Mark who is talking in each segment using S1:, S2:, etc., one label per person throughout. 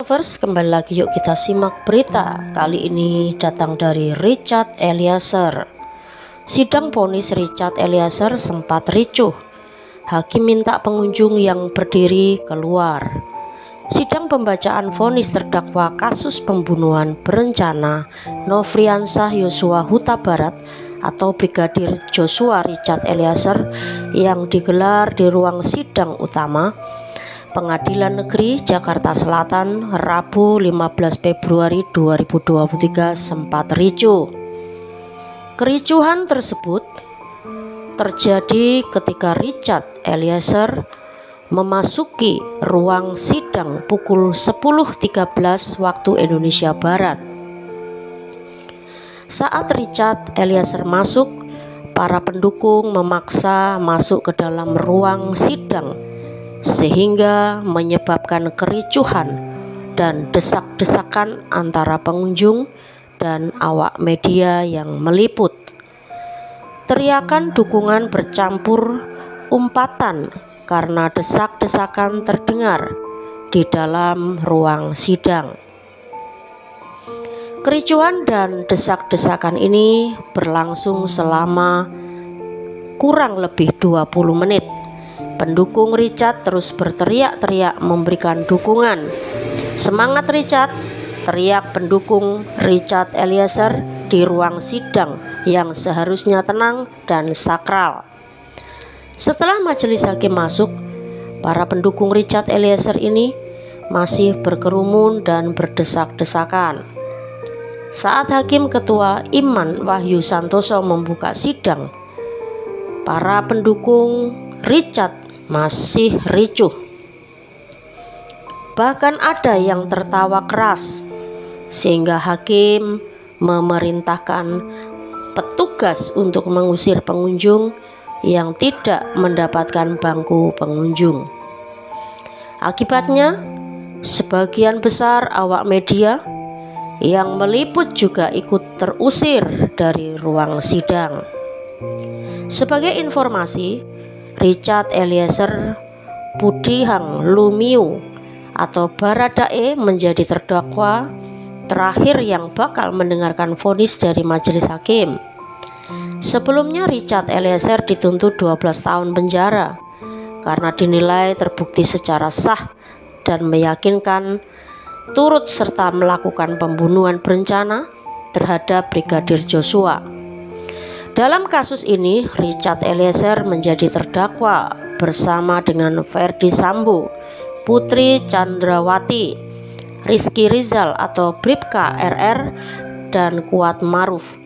S1: Lovers, kembali lagi yuk kita simak berita. Kali ini datang dari Richard Eliezer. Sidang vonis Richard Eliezer sempat ricuh. Hakim minta pengunjung yang berdiri keluar. Sidang pembacaan vonis terdakwa kasus pembunuhan berencana Nofriansah Yosua Huta Barat atau Brigadir Joshua Richard Eliezer yang digelar di ruang sidang utama Pengadilan Negeri Jakarta Selatan Rabu 15 Februari 2023 sempat ricuh. Kericuhan tersebut terjadi ketika Richard Eliezer memasuki ruang sidang pukul 10.13 waktu Indonesia Barat. Saat Richard Eliezer masuk, para pendukung memaksa masuk ke dalam ruang sidang sehingga menyebabkan kericuhan dan desak-desakan antara pengunjung dan awak media yang meliput. Teriakan dukungan bercampur umpatan karena desak-desakan terdengar di dalam ruang sidang. Kericuhan dan desak-desakan ini berlangsung selama kurang lebih 20 menit. Pendukung Richard terus berteriak-teriak memberikan dukungan. "Semangat Richard!" teriak pendukung Richard Eliezer di ruang sidang yang seharusnya tenang dan sakral. Setelah majelis hakim masuk, para pendukung Richard Eliezer ini masih berkerumun dan berdesak-desakan. Saat Hakim Ketua Iman Wahyu Santoso membuka sidang, para pendukung Richard masih ricuh. Bahkan ada yang tertawa keras, sehingga hakim memerintahkan petugas untuk mengusir pengunjung yang tidak mendapatkan bangku pengunjung. Akibatnya, sebagian besar awak media yang meliput juga ikut terusir dari ruang sidang. Sebagai informasi, Richard Eliezer Budihang Lumiu atau Baradae menjadi terdakwa terakhir yang bakal mendengarkan vonis dari majelis hakim. Sebelumnya Richard Eliezer dituntut 12 tahun penjara karena dinilai terbukti secara sah dan meyakinkan turut serta melakukan pembunuhan berencana terhadap Brigadir Joshua. Dalam kasus ini, Richard Eliezer menjadi terdakwa bersama dengan Ferdy Sambo, Putri Chandrawati, Rizky Rizal atau Bribka RR, dan Kuat Maruf.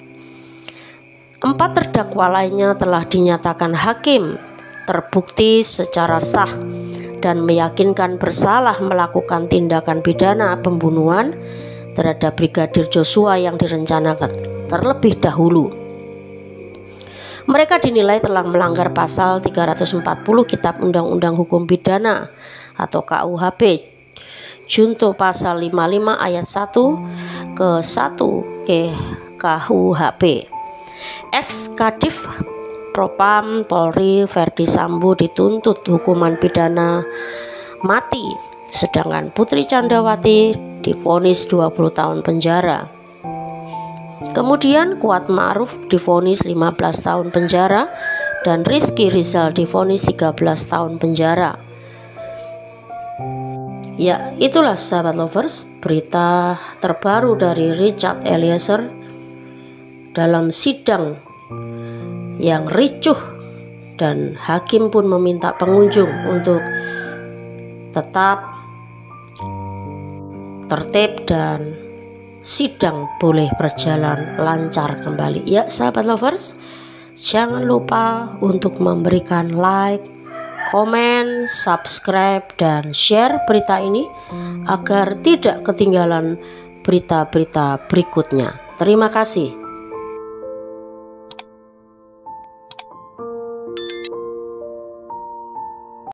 S1: 4 terdakwa lainnya telah dinyatakan hakim terbukti secara sah dan meyakinkan bersalah melakukan tindakan pidana pembunuhan terhadap Brigadir Joshua yang direncanakan terlebih dahulu. Mereka dinilai telah melanggar pasal 340 Kitab Undang-Undang Hukum Pidana atau KUHP junto pasal 55 ayat 1 ke 1 KUHP. Ex-Kadif Propam Polri Ferdy Sambo dituntut hukuman pidana mati, sedangkan Putri Chandrawati divonis 20 tahun penjara. Kemudian Kuat Ma'ruf divonis 15 tahun penjara dan Rizky Rizal divonis 13 tahun penjara. Ya, itulah sahabat lovers, berita terbaru dari Richard Eliezer dalam sidang yang ricuh, dan hakim pun meminta pengunjung untuk tetap tertib dan sidang boleh berjalan lancar kembali. Ya sahabat lovers, jangan lupa untuk memberikan like, komen, subscribe, dan share berita ini agar tidak ketinggalan berita-berita berikutnya. Terima kasih.